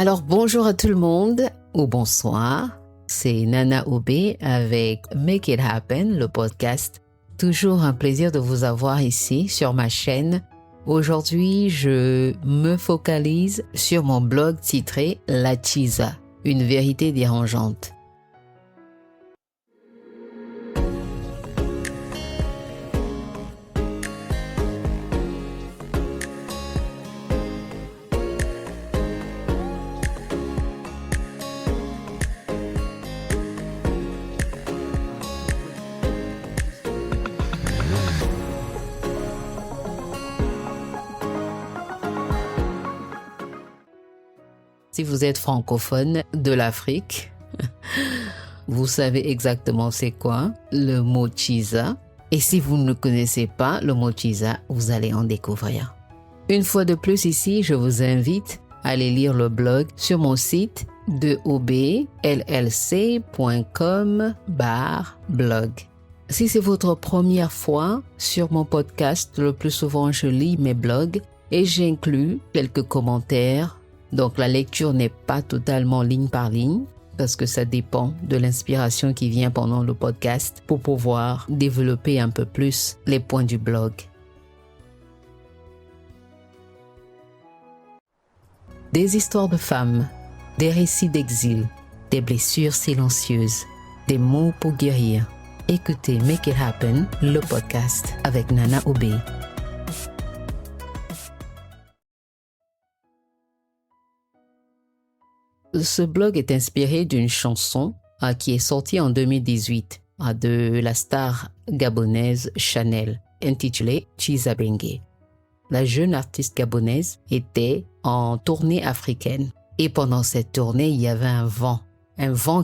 Alors bonjour à tout le monde ou bonsoir, c'est Nana Obé avec Make It Happen, le podcast. Toujours un plaisir de vous avoir ici sur ma chaîne. Aujourd'hui, je me focalise sur mon blog titré La Chiza, une vérité dérangeante. Si vous êtes francophone de l'Afrique, vous savez exactement c'est quoi le mot Chiza. Et si vous ne connaissez pas le mot Chiza, vous allez en découvrir. Une fois de plus ici, je vous invite à aller lire le blog sur mon site de obllc.com/blog. Si c'est votre première fois sur mon podcast, le plus souvent je lis mes blogs et j'inclus quelques commentaires. Donc la lecture n'est pas totalement ligne par ligne parce que ça dépend de l'inspiration qui vient pendant le podcast pour pouvoir développer un peu plus les points du blog. Des histoires de femmes, des récits d'exil, des blessures silencieuses, des mots pour guérir. Écoutez Make It Happen, le podcast avec Nana Obé. Ce blog est inspiré d'une chanson qui est sortie en 2018 de la star gabonaise Chanel, intitulée Chiza Bengue. La jeune artiste gabonaise était en tournée africaine et pendant cette tournée, il y avait un vent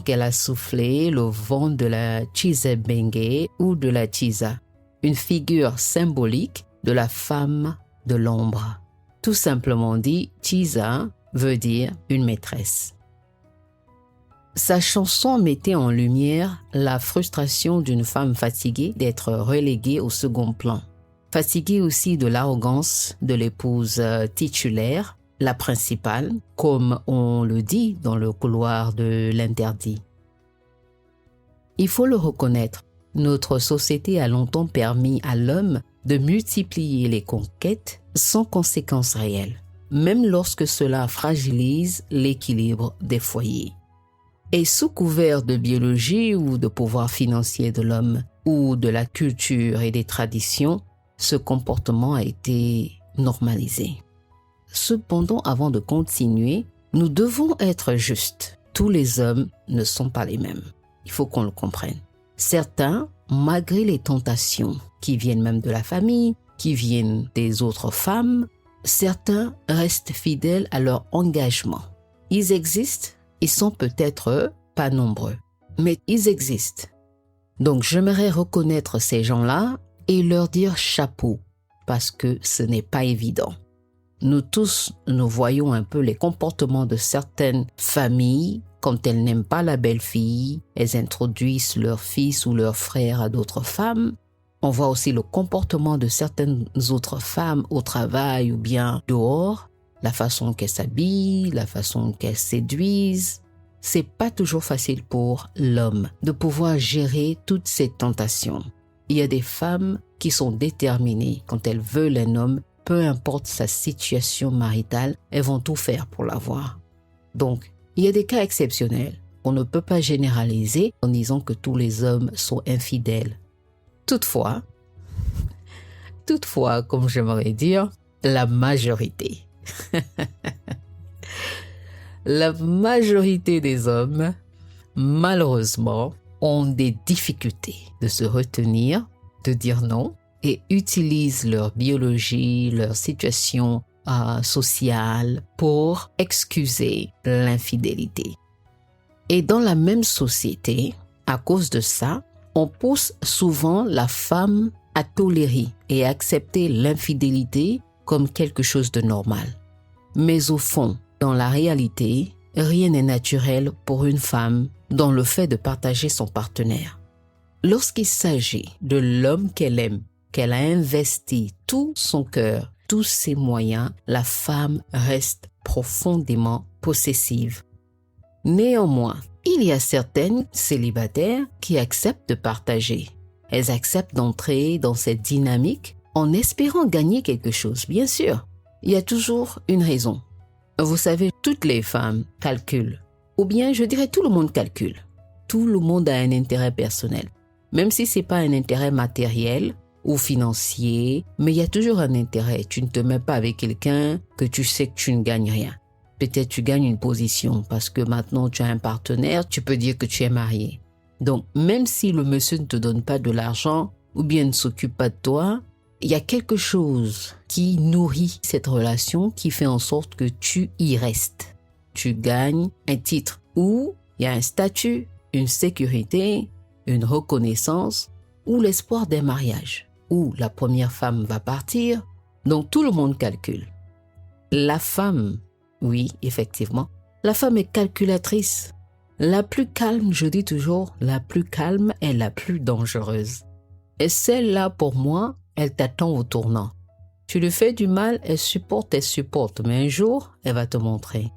qu'elle a soufflé, le vent de la Chiza Bengue ou de la Chiza, une figure symbolique de la femme de l'ombre. Tout simplement dit, Chiza veut dire une maîtresse. Sa chanson mettait en lumière la frustration d'une femme fatiguée d'être reléguée au second plan. Fatiguée aussi de l'arrogance de l'épouse titulaire, la principale, comme on le dit dans le couloir de l'interdit. Il faut le reconnaître, notre société a longtemps permis à l'homme de multiplier les conquêtes sans conséquences réelles, même lorsque cela fragilise l'équilibre des foyers. Et sous couvert de biologie ou de pouvoir financier de l'homme ou de la culture et des traditions, ce comportement a été normalisé. Cependant, avant de continuer, nous devons être justes. Tous les hommes ne sont pas les mêmes. Il faut qu'on le comprenne. Certains, malgré les tentations qui viennent même de la famille, qui viennent des autres femmes, certains restent fidèles à leur engagement. Ils existent. Ils sont peut-être pas nombreux, mais ils existent. Donc j'aimerais reconnaître ces gens-là et leur dire chapeau, parce que ce n'est pas évident. Nous tous, nous voyons un peu les comportements de certaines familles quand elles n'aiment pas la belle-fille, elles introduisent leur fils ou leur frère à d'autres femmes. On voit aussi le comportement de certaines autres femmes au travail ou bien dehors. La façon qu'elles s'habillent, la façon qu'elles séduisent. C'est pas toujours facile pour l'homme de pouvoir gérer toutes ces tentations. Il y a des femmes qui sont déterminées quand elles veulent un homme, peu importe sa situation maritale, elles vont tout faire pour l'avoir. Donc, il y a des cas exceptionnels. On ne peut pas généraliser en disant que tous les hommes sont infidèles. Toutefois, comme j'aimerais dire, la majorité. La majorité des hommes, malheureusement, ont des difficultés de se retenir, de dire non et utilisent leur biologie, leur situation sociale pour excuser l'infidélité. Et dans la même société, à cause de ça, on pousse souvent la femme à tolérer et à accepter l'infidélité comme quelque chose de normal. Mais au fond, dans la réalité, rien n'est naturel pour une femme dans le fait de partager son partenaire. Lorsqu'il s'agit de l'homme qu'elle aime, qu'elle a investi tout son cœur, tous ses moyens, la femme reste profondément possessive. Néanmoins, il y a certaines célibataires qui acceptent de partager. Elles acceptent d'entrer dans cette dynamique en espérant gagner quelque chose. Bien sûr, il y a toujours une raison. Vous savez, toutes les femmes calculent. Ou bien, je dirais, tout le monde calcule. Tout le monde a un intérêt personnel. Même si ce n'est pas un intérêt matériel ou financier, mais il y a toujours un intérêt. Tu ne te mets pas avec quelqu'un que tu sais que tu ne gagnes rien. Peut-être tu gagnes une position parce que maintenant tu as un partenaire, tu peux dire que tu es marié. Donc, même si le monsieur ne te donne pas de l'argent ou bien ne s'occupe pas de toi, il y a quelque chose qui nourrit cette relation qui fait en sorte que tu y restes. Tu gagnes un titre ou il y a un statut, une sécurité, une reconnaissance ou l'espoir d'un mariage où la première femme va partir. Donc, tout le monde calcule. La femme, oui, effectivement, la femme est calculatrice. La plus calme, je dis toujours, la plus calme est la plus dangereuse. Et celle-là, pour moi, elle t'attend au tournant. Tu lui fais du mal, elle supporte, mais un jour, elle va te montrer.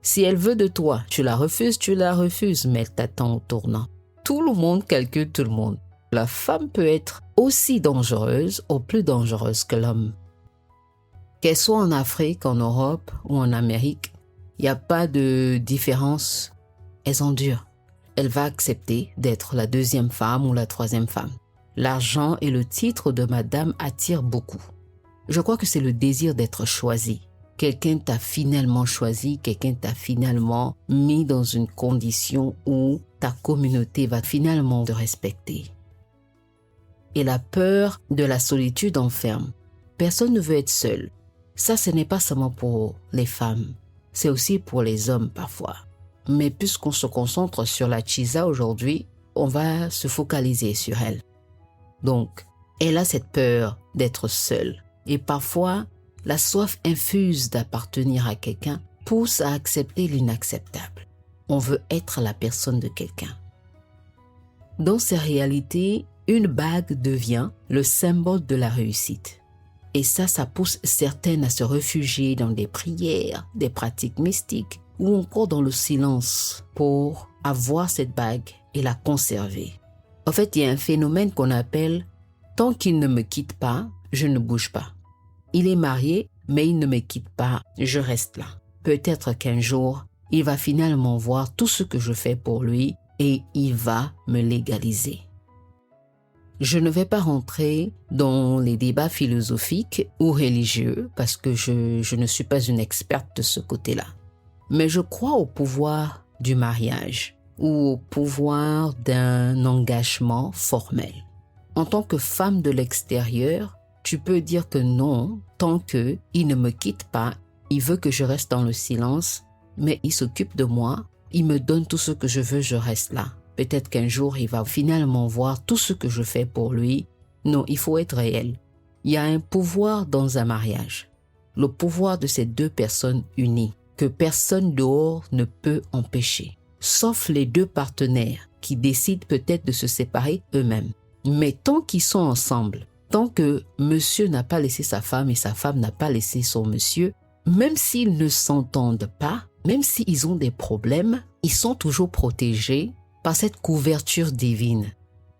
Si elle veut de toi, tu la refuses, mais elle t'attend au tournant. Tout le monde calcule tout le monde. La femme peut être aussi dangereuse ou plus dangereuse que l'homme. Qu'elle soit en Afrique, en Europe ou en Amérique, il n'y a pas de différence. Elles endurent. Elle va accepter d'être la deuxième femme ou la troisième femme. L'argent et le titre de madame attirent beaucoup. Je crois que c'est le désir d'être choisi. Quelqu'un t'a finalement choisi, quelqu'un t'a finalement mis dans une condition où ta communauté va finalement te respecter. Et la peur de la solitude enferme. Personne ne veut être seul. Ça, ce n'est pas seulement pour les femmes, c'est aussi pour les hommes parfois. Mais puisqu'on se concentre sur la Chiza aujourd'hui, on va se focaliser sur elle. Donc, elle a cette peur d'être seule. Et parfois, la soif infuse d'appartenir à quelqu'un pousse à accepter l'inacceptable. On veut être la personne de quelqu'un. Dans ces réalités, une bague devient le symbole de la réussite. Et ça pousse certaines à se réfugier dans des prières, des pratiques mystiques ou encore dans le silence pour avoir cette bague et la conserver. En fait, il y a un phénomène qu'on appelle « tant qu'il ne me quitte pas, je ne bouge pas ». Il est marié, mais il ne me quitte pas, je reste là. Peut-être qu'un jour, il va finalement voir tout ce que je fais pour lui et il va me légaliser. Je ne vais pas rentrer dans les débats philosophiques ou religieux parce que je ne suis pas une experte de ce côté-là. Mais je crois au pouvoir du mariage ou au pouvoir d'un engagement formel. En tant que femme de l'extérieur, tu peux dire que non, tant qu'il ne me quitte pas, il veut que je reste dans le silence, mais il s'occupe de moi, il me donne tout ce que je veux, je reste là. Peut-être qu'un jour, il va finalement voir tout ce que je fais pour lui. Non, il faut être réel. Il y a un pouvoir dans un mariage. Le pouvoir de ces deux personnes unies, que personne dehors ne peut empêcher. Sauf les deux partenaires qui décident peut-être de se séparer eux-mêmes. Mais tant qu'ils sont ensemble, tant que monsieur n'a pas laissé sa femme et sa femme n'a pas laissé son monsieur, même s'ils ne s'entendent pas, même s'ils ont des problèmes, ils sont toujours protégés par cette couverture divine.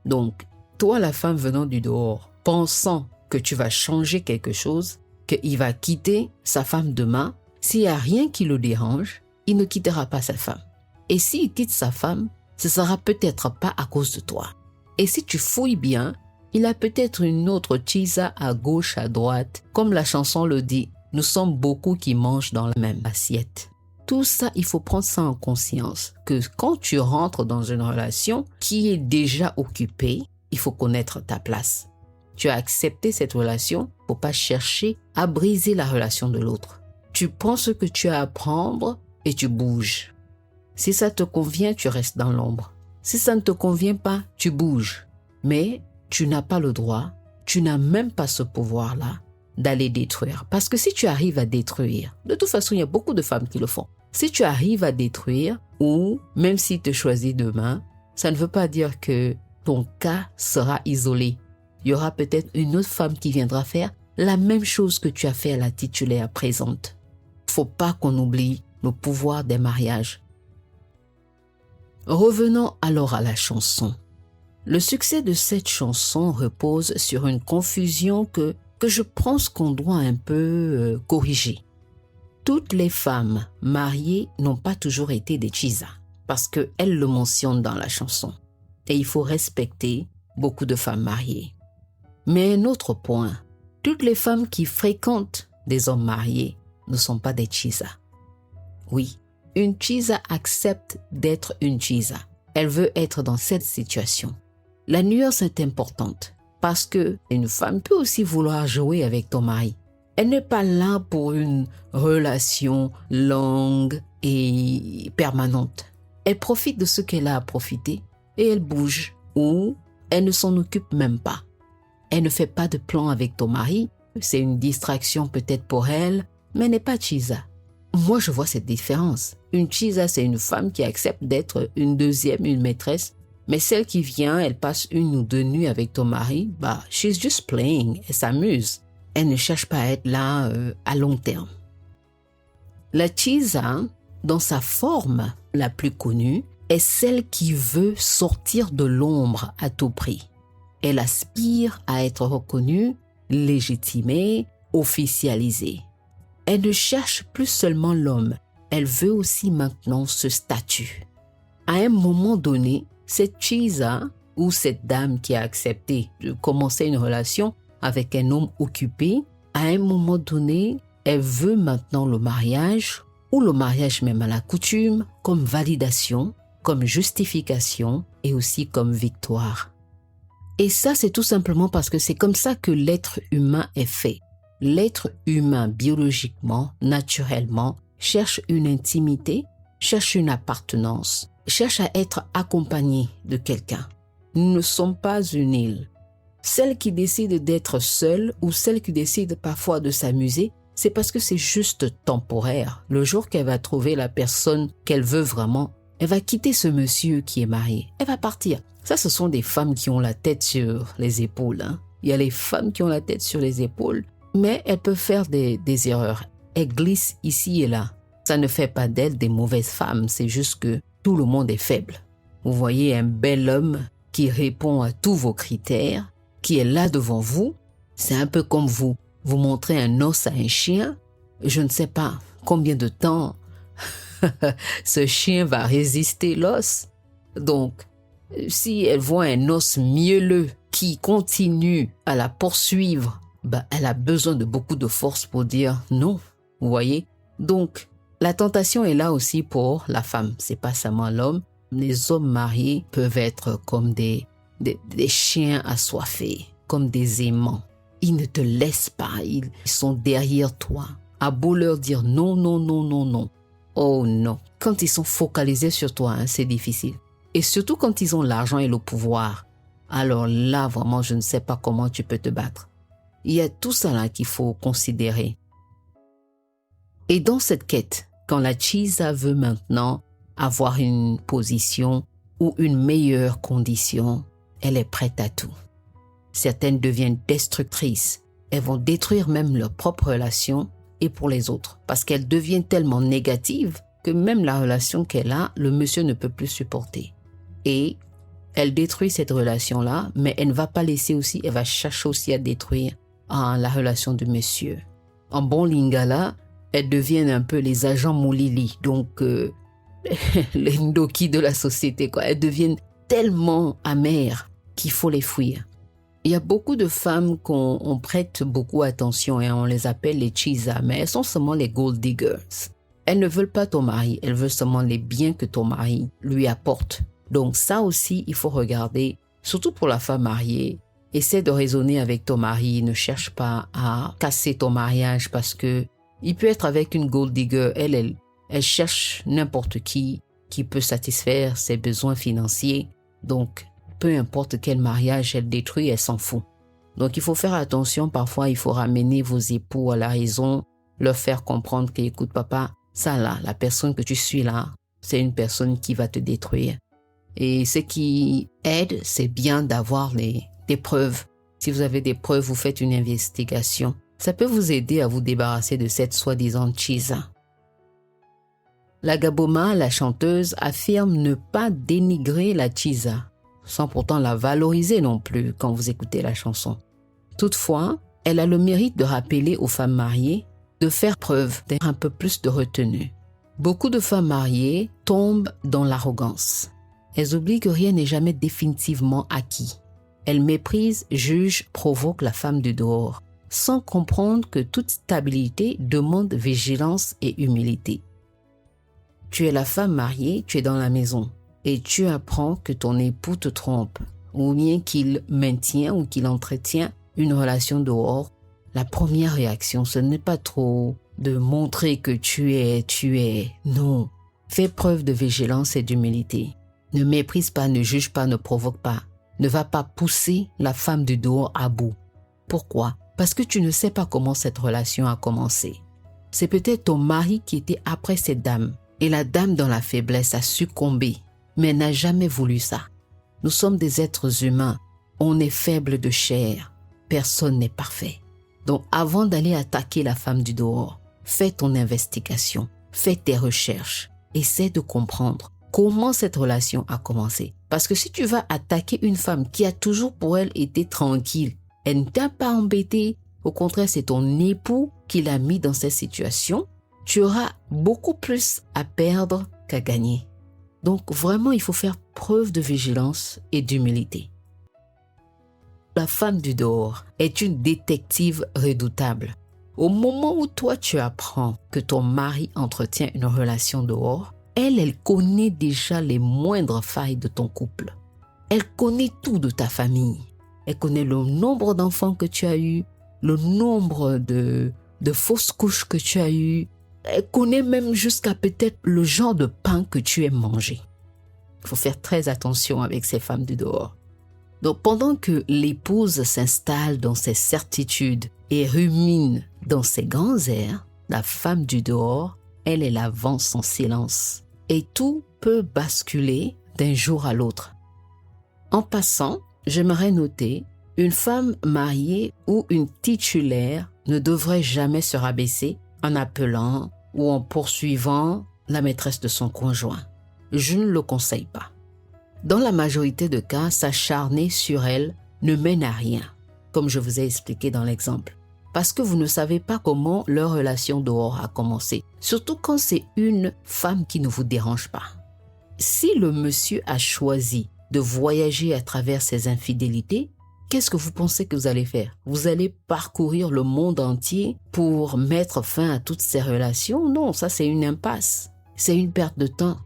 Donc, toi la femme venant du dehors, pensant que tu vas changer quelque chose, qu'il va quitter sa femme demain, s'il n'y a rien qui le dérange, il ne quittera pas sa femme. Et s'il quitte sa femme, ce sera peut-être pas à cause de toi. Et si tu fouilles bien, il a peut-être une autre Chiza à gauche, à droite. Comme la chanson le dit, nous sommes beaucoup qui mangent dans la même assiette. Tout ça, il faut prendre ça en conscience, que quand tu rentres dans une relation qui est déjà occupée, il faut connaître ta place. Tu as accepté cette relation, il ne faut pas chercher à briser la relation de l'autre. Tu prends ce que tu as à prendre et tu bouges. Si ça te convient, tu restes dans l'ombre. Si ça ne te convient pas, tu bouges. Mais tu n'as pas le droit, tu n'as même pas ce pouvoir-là d'aller détruire. Parce que si tu arrives à détruire, de toute façon, il y a beaucoup de femmes qui le font. Si tu arrives à détruire, ou même s'il te choisit demain, ça ne veut pas dire que ton cas sera isolé. Il y aura peut-être une autre femme qui viendra faire la même chose que tu as fait à la titulaire présente. faut pas qu'on oublie le pouvoir des mariages. Revenons alors à la chanson. Le succès de cette chanson repose sur une confusion que je pense qu'on doit un peu corriger. Toutes les femmes mariées n'ont pas toujours été des Chisa, parce qu'elles le mentionnent dans la chanson. Et il faut respecter beaucoup de femmes mariées. Mais un autre point, toutes les femmes qui fréquentent des hommes mariés ne sont pas des Chisa. Oui, une Chisa accepte d'être une Chisa. Elle veut être dans cette situation. La nuance est importante parce qu'une femme peut aussi vouloir jouer avec ton mari. Elle n'est pas là pour une relation longue et permanente. Elle profite de ce qu'elle a à profiter et elle bouge ou elle ne s'en occupe même pas. Elle ne fait pas de plan avec ton mari. C'est une distraction peut-être pour elle, mais elle n'est pas Chisa. Moi, je vois cette différence. Une Chisa, c'est une femme qui accepte d'être une deuxième, une maîtresse. Mais celle qui vient, elle passe 1 ou 2 nuits avec ton mari, she's just playing, elle s'amuse. Elle ne cherche pas à être là à long terme. La Chisa, dans sa forme la plus connue, est celle qui veut sortir de l'ombre à tout prix. Elle aspire à être reconnue, légitimée, officialisée. Elle ne cherche plus seulement l'homme, elle veut aussi maintenant ce statut. À un moment donné, cette Chisa ou cette dame qui a accepté de commencer une relation avec un homme occupé, à un moment donné, elle veut maintenant le mariage ou le mariage même à la coutume comme validation, comme justification et aussi comme victoire. Et ça, c'est tout simplement parce que c'est comme ça que l'être humain est fait. L'être humain, biologiquement, naturellement, cherche une intimité, cherche une appartenance, cherche à être accompagné de quelqu'un. Nous ne sommes pas une île. Celle qui décide d'être seule ou celle qui décide parfois de s'amuser, c'est parce que c'est juste temporaire. Le jour qu'elle va trouver la personne qu'elle veut vraiment, elle va quitter ce monsieur qui est marié. Elle va partir. Ça, ce sont des femmes qui ont la tête sur les épaules. Il y a les femmes qui ont la tête sur les épaules, mais elles peuvent faire des erreurs. Elles glissent ici et là. Ça ne fait pas d'elles des mauvaises femmes, c'est juste que tout le monde est faible. Vous voyez un bel homme qui répond à tous vos critères, qui est là devant vous, c'est un peu comme vous montrez un os à un chien, je ne sais pas combien de temps ce chien va résister l'os. Donc, si elle voit un os mielleux qui continue à la poursuivre, elle a besoin de beaucoup de force pour dire non, vous voyez. Donc, la tentation est là aussi pour la femme, c'est pas seulement l'homme. Les hommes mariés peuvent être comme des chiens assoiffés, comme des aimants. Ils ne te laissent pas, ils sont derrière toi. À beau leur dire non, non, non, non, non. Oh non. Quand ils sont focalisés sur toi, c'est difficile. Et surtout quand ils ont l'argent et le pouvoir. Alors là, vraiment, je ne sais pas comment tu peux te battre. Il y a tout ça là qu'il faut considérer. Et dans cette quête, quand la Chisa veut maintenant avoir une position ou une meilleure condition, elle est prête à tout. Certaines deviennent destructrices. Elles vont détruire même leur propre relation et pour les autres. Parce qu'elles deviennent tellement négatives que même la relation qu'elle a, le monsieur ne peut plus supporter. Et elle détruit cette relation-là, mais elle ne va pas laisser aussi, elle va chercher aussi à détruire la relation du monsieur. En bon lingala, elles deviennent un peu les agents Moulili, donc les ndoki de la société, quoi. Elles deviennent tellement amères qu'il faut les fuir. Il y a beaucoup de femmes qu'on prête beaucoup attention et on les appelle les Chisa, mais elles sont seulement les gold diggers. Elles ne veulent pas ton mari, elles veulent seulement les biens que ton mari lui apporte. Donc ça aussi, il faut regarder, surtout pour la femme mariée. Essaie de raisonner avec ton mari, ne cherche pas à casser ton mariage parce que il peut être avec une gold digger, elle cherche n'importe qui peut satisfaire ses besoins financiers. Donc, peu importe quel mariage elle détruit, elle s'en fout. Donc, il faut faire attention. Parfois, il faut ramener vos époux à la raison, leur faire comprendre que, écoute, papa, ça là, la personne que tu suis là, c'est une personne qui va te détruire. Et ce qui aide, c'est bien d'avoir des preuves. Si vous avez des preuves, vous faites une investigation. Ça peut vous aider à vous débarrasser de cette soi-disant Chisa. La Gaboma, la chanteuse, affirme ne pas dénigrer la Chiza, sans pourtant la valoriser non plus quand vous écoutez la chanson. Toutefois, elle a le mérite de rappeler aux femmes mariées de faire preuve d'un peu plus de retenue. Beaucoup de femmes mariées tombent dans l'arrogance. Elles oublient que rien n'est jamais définitivement acquis. Elles méprisent, jugent, provoquent la femme du dehors, sans comprendre que toute stabilité demande vigilance et humilité. Tu es la femme mariée, tu es dans la maison et tu apprends que ton époux te trompe ou bien qu'il maintient ou qu'il entretient une relation dehors. La première réaction, ce n'est pas trop de montrer que tu es. Non. Fais preuve de vigilance et d'humilité. Ne méprise pas, ne juge pas, ne provoque pas. Ne va pas pousser la femme du dehors à bout. Pourquoi? Parce que tu ne sais pas comment cette relation a commencé. C'est peut-être ton mari qui était après cette dame. Et la dame dans la faiblesse a succombé, mais elle n'a jamais voulu ça. Nous sommes des êtres humains. On est faible de chair. Personne n'est parfait. Donc avant d'aller attaquer la femme du dehors, fais ton investigation, fais tes recherches. Essaie de comprendre comment cette relation a commencé. Parce que si tu vas attaquer une femme qui a toujours pour elle été tranquille, elle ne t'a pas embêté, au contraire c'est ton époux qui l'a mis dans cette situation, tu auras beaucoup plus à perdre qu'à gagner. Donc vraiment, il faut faire preuve de vigilance et d'humilité. La femme du dehors est une détective redoutable. Au moment où toi tu apprends que ton mari entretient une relation dehors, elle connaît déjà les moindres failles de ton couple. Elle connaît tout de ta famille. Elle connaît le nombre d'enfants que tu as eu, le nombre de fausses couches que tu as eues. Elle connaît même jusqu'à peut-être le genre de pain que tu aimes manger. Il faut faire très attention avec ces femmes du dehors. Donc pendant que l'épouse s'installe dans ses certitudes et rumine dans ses grands airs, la femme du dehors, elle avance en silence. Et tout peut basculer d'un jour à l'autre. En passant, j'aimerais noter, une femme mariée ou une titulaire ne devrait jamais se rabaisser en appelant ou en poursuivant la maîtresse de son conjoint. Je ne le conseille pas. Dans la majorité de cas, s'acharner sur elle ne mène à rien, comme je vous ai expliqué dans l'exemple. Parce que vous ne savez pas comment leur relation dehors a commencé, surtout quand c'est une femme qui ne vous dérange pas. Si le monsieur a choisi de voyager à travers ses infidélités, qu'est-ce que vous pensez que vous allez faire? Vous allez parcourir le monde entier pour mettre fin à toutes ces relations? Non, ça c'est une impasse. C'est une perte de temps.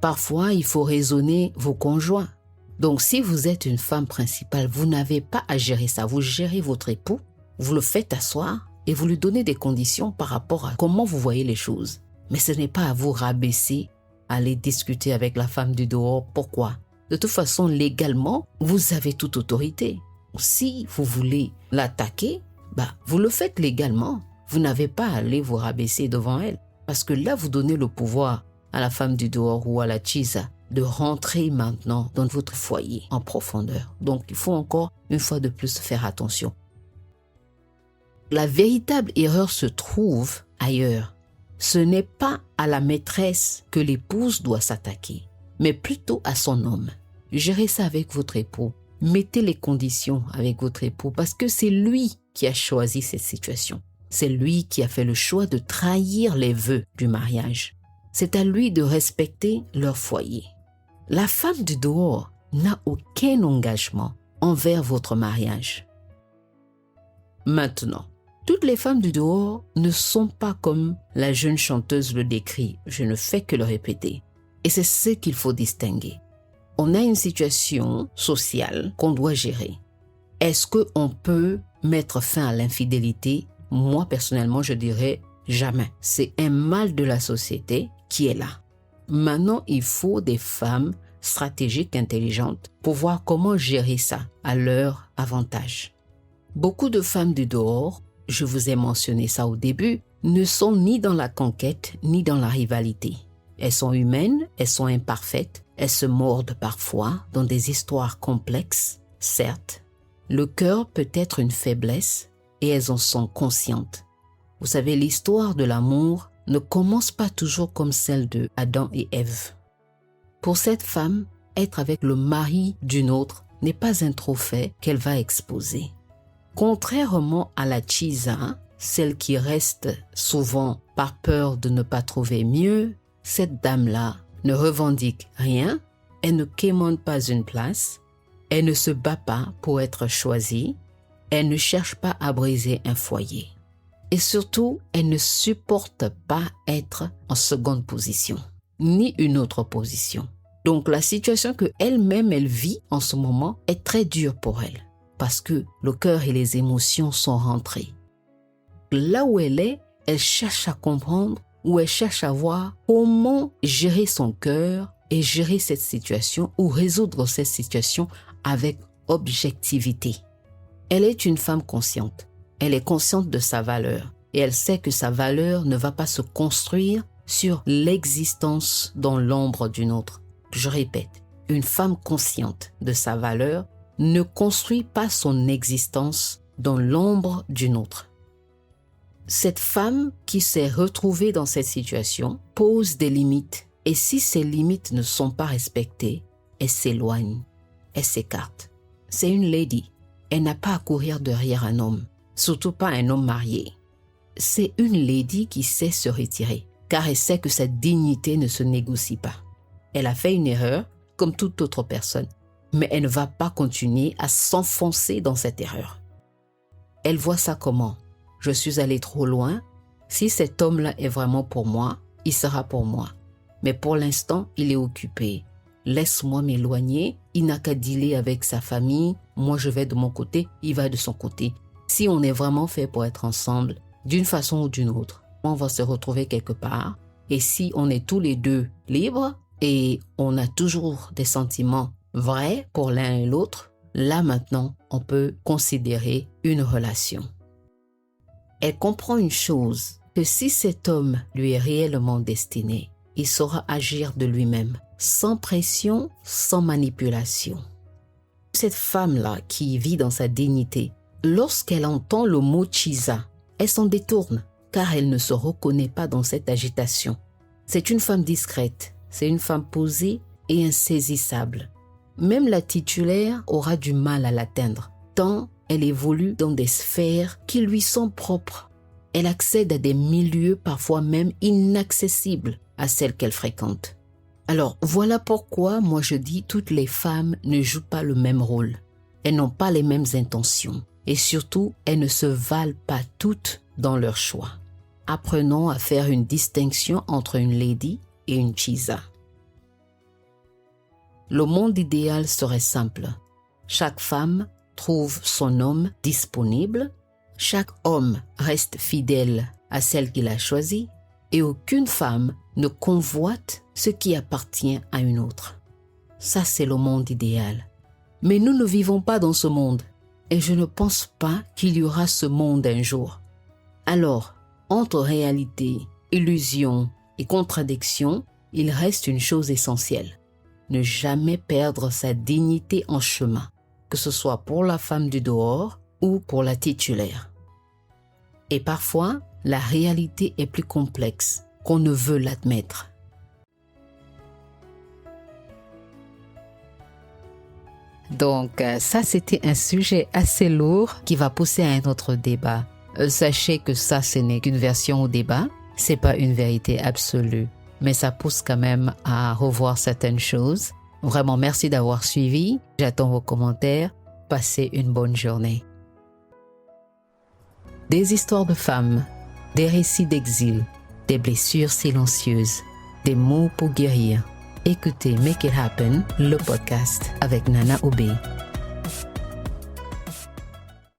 Parfois, il faut raisonner vos conjoints. Donc, si vous êtes une femme principale, vous n'avez pas à gérer ça. Vous gérez votre époux, vous le faites asseoir et vous lui donnez des conditions par rapport à comment vous voyez les choses. Mais ce n'est pas à vous rabaisser, aller discuter avec la femme du dehors. Pourquoi? De toute façon, légalement, vous avez toute autorité. Si vous voulez l'attaquer, vous le faites légalement. Vous n'avez pas à aller vous rabaisser devant elle. Parce que là, vous donnez le pouvoir à la femme du dehors ou à la Chiza de rentrer maintenant dans votre foyer en profondeur. Donc, il faut encore une fois de plus faire attention. La véritable erreur se trouve ailleurs. Ce n'est pas à la maîtresse que l'épouse doit s'attaquer, mais plutôt à son homme. Gérez ça avec votre époux. Mettez les conditions avec votre époux parce que c'est lui qui a choisi cette situation. C'est lui qui a fait le choix de trahir les vœux du mariage. C'est à lui de respecter leur foyer. La femme du dehors n'a aucun engagement envers votre mariage. Maintenant, toutes les femmes du dehors ne sont pas comme la jeune chanteuse le décrit. Je ne fais que le répéter. Et c'est ce qu'il faut distinguer. On a une situation sociale qu'on doit gérer. Est-ce qu'on peut mettre fin à l'infidélité? Moi, personnellement, je dirais jamais. C'est un mal de la société qui est là. Maintenant, il faut des femmes stratégiques, intelligentes, pour voir comment gérer ça à leur avantage. Beaucoup de femmes du dehors, je vous ai mentionné ça au début, ne sont ni dans la conquête, ni dans la rivalité. Elles sont humaines, elles sont imparfaites, elles se mordent parfois dans des histoires complexes, certes. Le cœur peut être une faiblesse et elles en sont conscientes. Vous savez, l'histoire de l'amour ne commence pas toujours comme celle de Adam et Ève. Pour cette femme, être avec le mari d'une autre n'est pas un trophée qu'elle va exposer. Contrairement à la Chisa, celle qui reste souvent par peur de ne pas trouver mieux, cette dame-là ne revendique rien, elle ne quémande pas une place, elle ne se bat pas pour être choisie, elle ne cherche pas à briser un foyer. Et surtout, elle ne supporte pas être en seconde position, ni une autre position. Donc la situation qu'elle-même elle vit en ce moment est très dure pour elle, parce que le cœur et les émotions sont rentrés. Là où elle est, elle cherche à comprendre ou elle cherche à voir comment gérer son cœur et gérer cette situation ou résoudre cette situation avec objectivité. Elle est une femme consciente. Elle est consciente de sa valeur et elle sait que sa valeur ne va pas se construire sur l'existence dans l'ombre d'une autre. Je répète, une femme consciente de sa valeur ne construit pas son existence dans l'ombre d'une autre. Cette femme qui s'est retrouvée dans cette situation pose des limites et si ces limites ne sont pas respectées, elle s'éloigne, elle s'écarte. C'est une lady. Elle n'a pas à courir derrière un homme, surtout pas un homme marié. C'est une lady qui sait se retirer, car elle sait que sa dignité ne se négocie pas. Elle a fait une erreur, comme toute autre personne, mais elle ne va pas continuer à s'enfoncer dans cette erreur. Elle voit ça comment? Je suis allée trop loin. Si cet homme-là est vraiment pour moi, il sera pour moi. Mais pour l'instant, il est occupé. Laisse-moi m'éloigner. Il n'a qu'à dealer avec sa famille. Moi, je vais de mon côté, il va de son côté. Si on est vraiment fait pour être ensemble, d'une façon ou d'une autre, on va se retrouver quelque part. Et si on est tous les deux libres et on a toujours des sentiments vrais pour l'un et l'autre, là maintenant, on peut considérer une relation. Elle comprend une chose, que si cet homme lui est réellement destiné, il saura agir de lui-même, sans pression, sans manipulation. Cette femme-là qui vit dans sa dignité, lorsqu'elle entend le mot Chisa, elle s'en détourne, car elle ne se reconnaît pas dans cette agitation. C'est une femme discrète, c'est une femme posée et insaisissable. Même la titulaire aura du mal à l'atteindre, tant elle évolue dans des sphères qui lui sont propres. Elle accède à des milieux parfois même inaccessibles à celles qu'elle fréquente. Alors voilà pourquoi moi je dis toutes les femmes ne jouent pas le même rôle. Elles n'ont pas les mêmes intentions et surtout elles ne se valent pas toutes dans leur choix. Apprenons à faire une distinction entre une lady et une Chisa. Le monde idéal serait simple. Chaque femme trouve son homme disponible, chaque homme reste fidèle à celle qu'il a choisie et aucune femme ne convoite ce qui appartient à une autre. Ça, c'est le monde idéal. Mais nous ne vivons pas dans ce monde et je ne pense pas qu'il y aura ce monde un jour. Alors, entre réalité, illusion et contradiction, il reste une chose essentielle. Ne jamais perdre sa dignité en chemin, que ce soit pour la femme du dehors ou pour la titulaire. Et parfois, la réalité est plus complexe qu'on ne veut l'admettre. Donc, ça, c'était un sujet assez lourd qui va pousser à un autre débat. Sachez que ça, ce n'est qu'une version au débat. C'est pas une vérité absolue. Mais ça pousse quand même à revoir certaines choses. Vraiment, merci d'avoir suivi. J'attends vos commentaires. Passez une bonne journée. Des histoires de femmes, des récits d'exil, des blessures silencieuses, des mots pour guérir. Écoutez Make It Happen, le podcast avec Nana Obey.